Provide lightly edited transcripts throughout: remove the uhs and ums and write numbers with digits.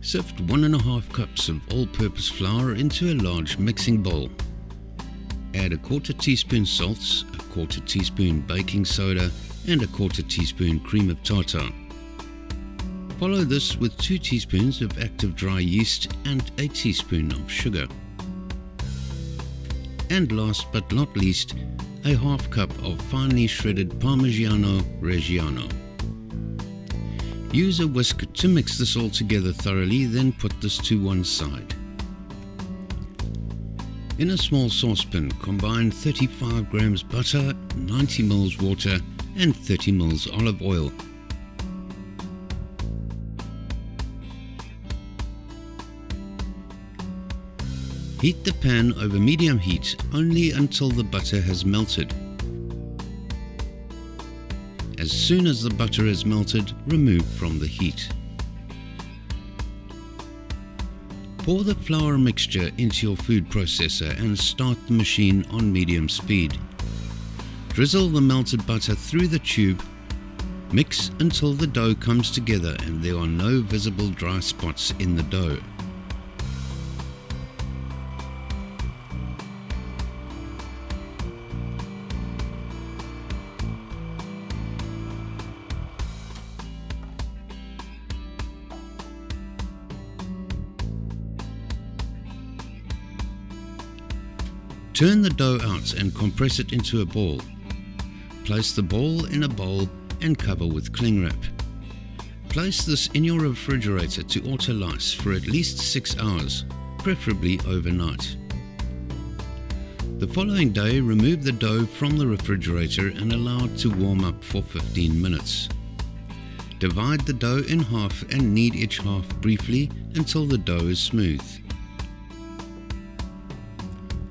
Sift 1½ cups of all-purpose flour into a large mixing bowl. Add a 1/4 teaspoon salts, a 1/4 teaspoon baking soda and a 1/4 teaspoon cream of tartar. Follow this with 2 teaspoons of active dry yeast and a teaspoon of sugar. And last but not least, a 1/2 cup of finely shredded Parmigiano Reggiano. Use a whisk to mix this all together thoroughly, then put this to one side. In a small saucepan, combine 35 grams butter, 90 ml water and 30 ml olive oil. Heat the pan over medium heat only until the butter has melted. As soon as the butter is melted, remove from the heat. Pour the flour mixture into your food processor and start the machine on medium speed. Drizzle the melted butter through the tube. Mix until the dough comes together and there are no visible dry spots in the dough. Turn the dough out and compress it into a ball. Place the ball in a bowl and cover with clingwrap. Place this in your refrigerator to autolyse for at least 6 hours, preferably overnight. The following day, remove the dough from the refrigerator and allow it to warm up for 15 minutes. Divide the dough in half and knead each half briefly until the dough is smooth.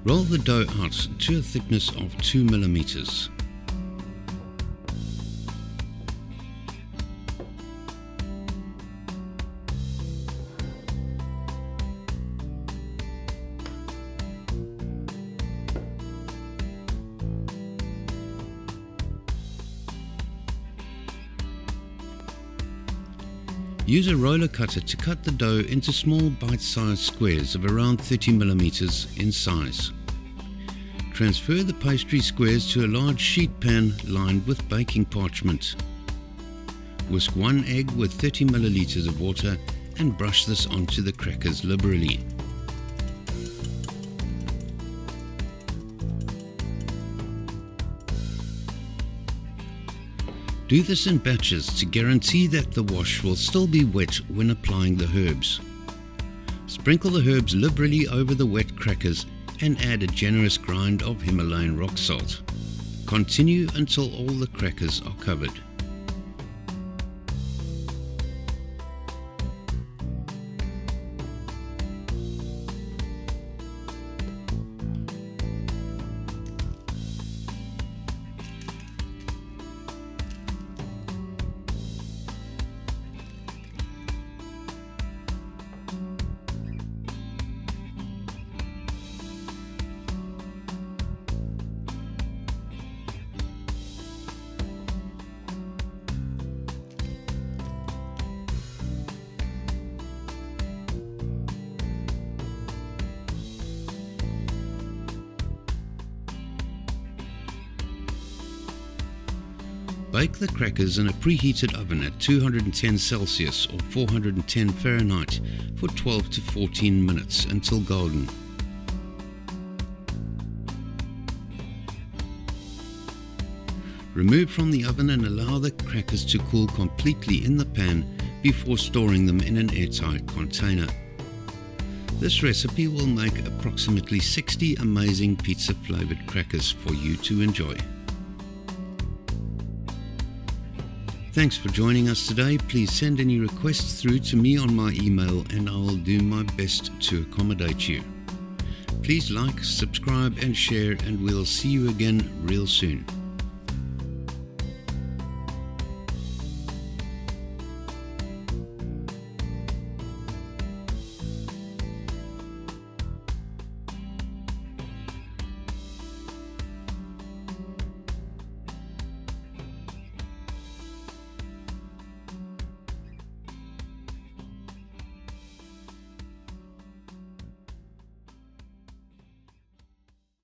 Roll the dough out to a thickness of 2 mm. Use a roller cutter to cut the dough into small bite-sized squares of around 30 mm in size. Transfer the pastry squares to a large sheet pan lined with baking parchment. Whisk 1 egg with 30 ml of water and brush this onto the crackers liberally. Do this in batches to guarantee that the wash will still be wet when applying the herbs. Sprinkle the herbs liberally over the wet crackers and add a generous grind of Himalayan rock salt. Continue until all the crackers are covered. Bake the crackers in a preheated oven at 210 Celsius or 410 Fahrenheit for 12 to 14 minutes until golden. Remove from the oven and allow the crackers to cool completely in the pan before storing them in an airtight container. This recipe will make approximately 60 amazing pizza flavored crackers for you to enjoy. Thanks for joining us today. Please send any requests through to me on my email and I will do my best to accommodate you. Please like, subscribe and share, and we'll see you again real soon.